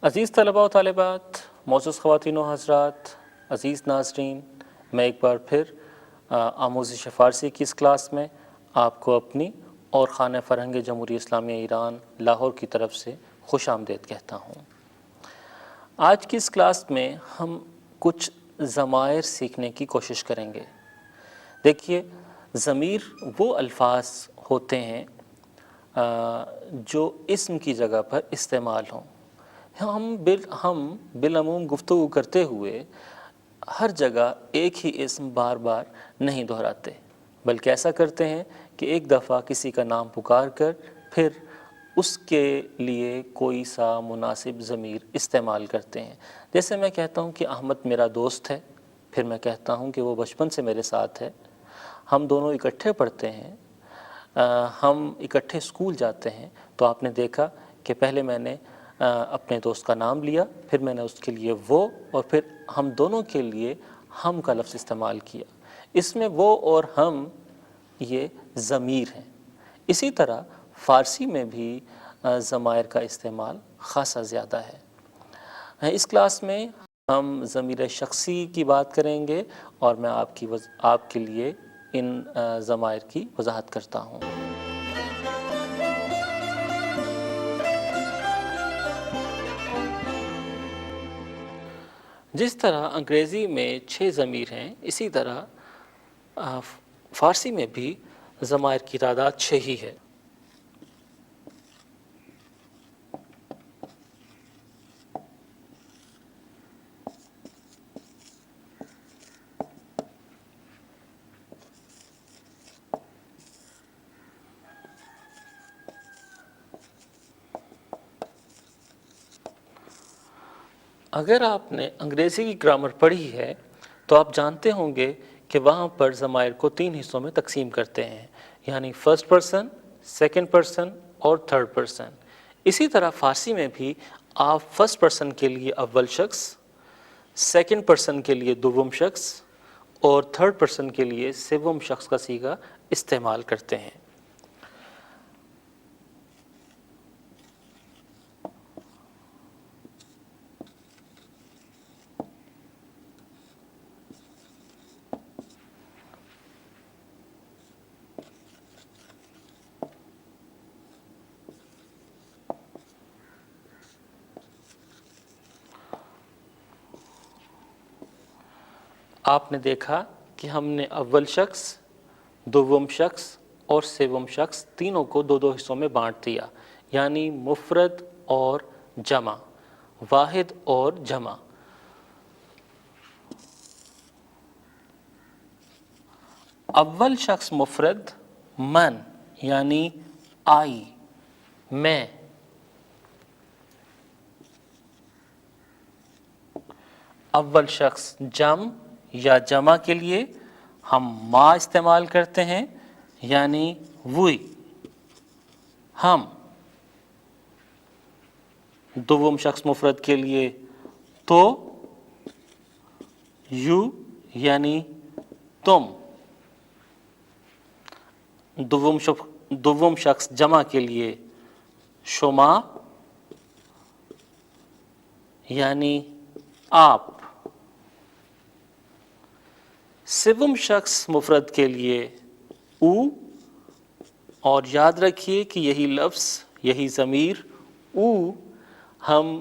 عزیز طلباء و طالبات، معزز خواتین و حضرات، عزیز ناظرین، میں ایک بار پھر آموزش فارسی کی اس کلاس میں آپ کو اپنی اور خانہ فرہنگ جمہوریہ اسلامیہ ایران لاہور کی طرف سے خوش آمدید کہتا ہوں۔ آج کی اس کلاس میں ہم کچھ ضمائر سیکھنے کی کوشش کریں گے۔ دیکھیے، ضمیر وہ الفاظ ہوتے ہیں جو اسم کی جگہ پر استعمال ہوں۔ ہم بالعموم گفتگو کرتے ہوئے ہر جگہ ایک ہی اسم بار بار نہیں دہراتے، بلکہ ایسا کرتے ہیں کہ ایک دفعہ کسی کا نام پکار کر پھر اس کے لیے کوئی سا مناسب ضمیر استعمال کرتے ہیں۔ جیسے میں کہتا ہوں کہ احمد میرا دوست ہے، پھر میں کہتا ہوں کہ وہ بچپن سے میرے ساتھ ہے، ہم دونوں اکٹھے پڑھتے ہیں، ہم اکٹھے اسکول جاتے ہیں۔ تو آپ نے دیکھا کہ پہلے میں نے اپنے دوست کا نام لیا، پھر میں نے اس کے لیے وہ، اور پھر ہم دونوں کے لیے ہم کا لفظ استعمال کیا۔ اس میں وہ اور ہم یہ ضمیر ہیں۔ اسی طرح فارسی میں بھی ضمائر کا استعمال خاصا زیادہ ہے۔ اس کلاس میں ہم ضمیر شخصی کی بات کریں گے اور میں آپ کے لیے ان ضمائر کی وضاحت کرتا ہوں۔ جس طرح انگریزی میں 6 ضمیر ہیں، اسی طرح فارسی میں بھی ضمائر کی تعداد 6 ہی ہے۔ اگر آپ نے انگریزی کی گرامر پڑھی ہے تو آپ جانتے ہوں گے کہ وہاں پر ضمائر کو 3 حصوں میں تقسیم کرتے ہیں، یعنی فرسٹ پرسن، سیکنڈ پرسن اور تھرڈ پرسن۔ اسی طرح فارسی میں بھی آپ فرسٹ پرسن کے لیے اول شخص، سیکنڈ پرسن کے لیے دوم شخص اور تھرڈ پرسن کے لیے سوم شخص کا صیغہ استعمال کرتے ہیں۔ آپ نے دیکھا کہ ہم نے اول شخص، دوم شخص اور سوم شخص تینوں کو 2 حصوں میں بانٹ دیا، یعنی مفرد اور جمع، واحد اور جمع۔ اول شخص مفرد من، یعنی آئی، میں۔ اول شخص جمع یا جمع کے لیے ہم ما استعمال کرتے ہیں، یعنی وہی، ہم۔ دوم شخص مفرد کے لیے تو، یو، یعنی تم۔ دوم شخص جمع کے لیے شما، یعنی آپ۔ سوم شخص مفرد کے لیے او، اور یاد رکھیے کہ یہی لفظ، یہی ضمیر او ہم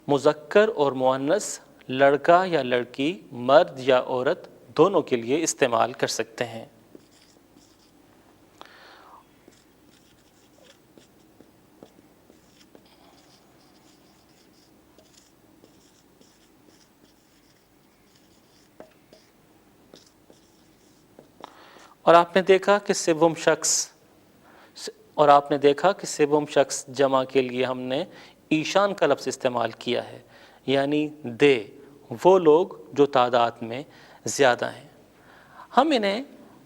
مذکر اور مؤنث، لڑکا یا لڑکی، مرد یا عورت دونوں کے لیے استعمال کر سکتے ہیں۔ اور آپ نے دیکھا کہ سوم شخص جمع کے لیے ہم نے ایشان کا لفظ استعمال کیا ہے، یعنی دے، وہ لوگ جو تعداد میں زیادہ ہیں۔ ہم انہیں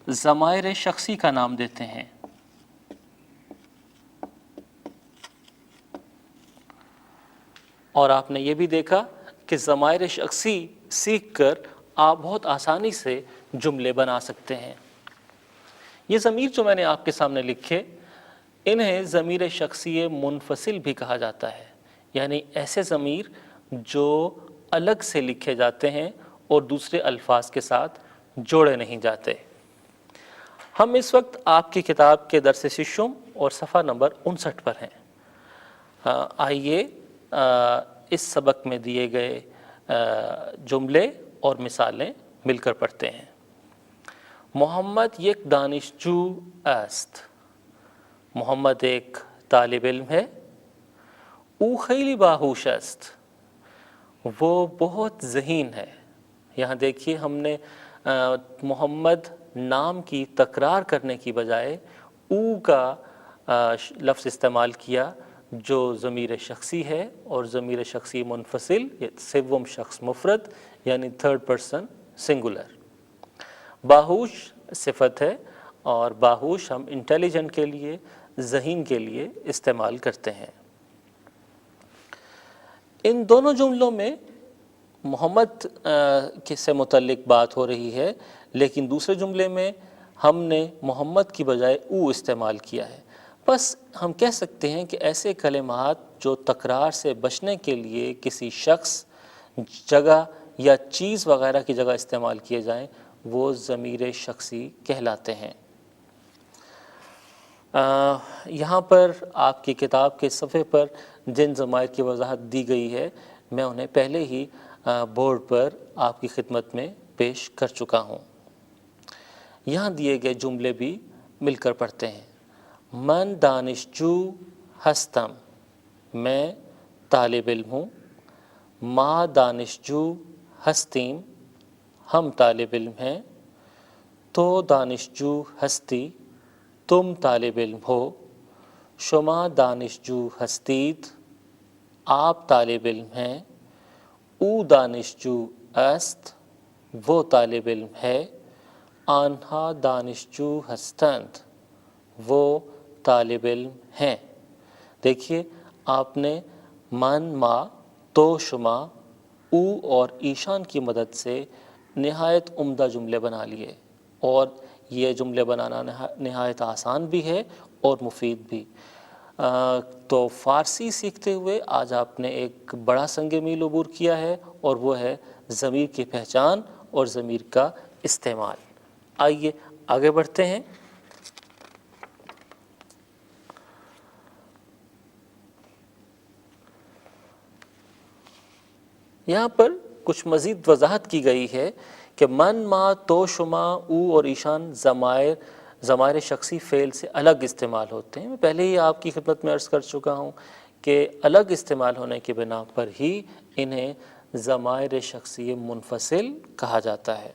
ضمائر شخصی کا نام دیتے ہیں۔ اور آپ نے یہ بھی دیکھا کہ ضمائر شخصی سیکھ کر آپ بہت آسانی سے جملے بنا سکتے ہیں۔ یہ ضمیر جو میں نے آپ کے سامنے لکھے، انہیں ضمیر شخصی منفصل بھی کہا جاتا ہے، یعنی ایسے ضمیر جو الگ سے لکھے جاتے ہیں اور دوسرے الفاظ کے ساتھ جوڑے نہیں جاتے۔ ہم اس وقت آپ کی کتاب کے درس ششم اور صفحہ نمبر 59 پر ہیں۔ آئیے اس سبق میں دیے گئے جملے اور مثالیں مل کر پڑھتے ہیں۔ محمد یک دانشجو است، محمد ایک طالب علم ہے۔ او خیلی باہوش است، وہ بہت ذہین ہے۔ یہاں دیکھیے ہم نے محمد نام کی تکرار کرنے کی بجائے او کا لفظ استعمال کیا جو ضمیر شخصی ہے، اور ضمیر شخصی منفصل سوم شخص مفرد یعنی تھرڈ پرسن سنگولر۔ باہوش صفت ہے، اور باہوش ہم انٹیلیجنٹ کے لیے، ذہین کے لیے استعمال کرتے ہیں۔ ان دونوں جملوں میں محمد سے متعلق بات ہو رہی ہے، لیکن دوسرے جملے میں ہم نے محمد کی بجائے او استعمال کیا ہے۔ بس ہم کہہ سکتے ہیں کہ ایسے کلمات جو تکرار سے بچنے کے لیے کسی شخص، جگہ یا چیز وغیرہ کی جگہ استعمال کیے جائیں وہ ضمیر شخصی کہلاتے ہیں۔ یہاں پر آپ کی کتاب کے صفحے پر جن ضمائر کی وضاحت دی گئی ہے میں انہیں پہلے ہی بورڈ پر آپ کی خدمت میں پیش کر چکا ہوں۔ یہاں دیے گئے جملے بھی مل کر پڑھتے ہیں۔ من دانشجو ہستم، میں طالب علم ہوں۔ ما دانشجو ہستیم، ہم طالب علم ہیں۔ تو دانشجو ہستی، تم طالب علم ہو۔ شما دانشجو ہستید، آپ طالب علم ہیں۔ او دانشجو است، وہ طالب علم ہے۔ آنہا دانشجو ہستند، وہ طالب علم ہیں۔ دیکھیے آپ نے من، ما، تو، شما، او اور ایشان کی مدد سے نہایت عمدہ جملے بنا لیے، اور یہ جملے بنانا نہایت آسان بھی ہے اور مفید بھی۔ تو فارسی سیکھتے ہوئے آج آپ نے ایک بڑا سنگ میل عبور کیا ہے، اور وہ ہے ضمیر کی پہچان اور ضمیر کا استعمال۔ آئیے آگے بڑھتے ہیں۔ یہاں پر کچھ مزید وضاحت کی گئی ہے کہ من، ما، تو، شما، او اور ایشان ضمائر شخصی فعل سے الگ استعمال ہوتے ہیں۔ میں پہلے ہی آپ کی خدمت میں عرض کر چکا ہوں کہ الگ استعمال ہونے کی بنا پر ہی انہیں ضمائر شخصی منفصل کہا جاتا ہے۔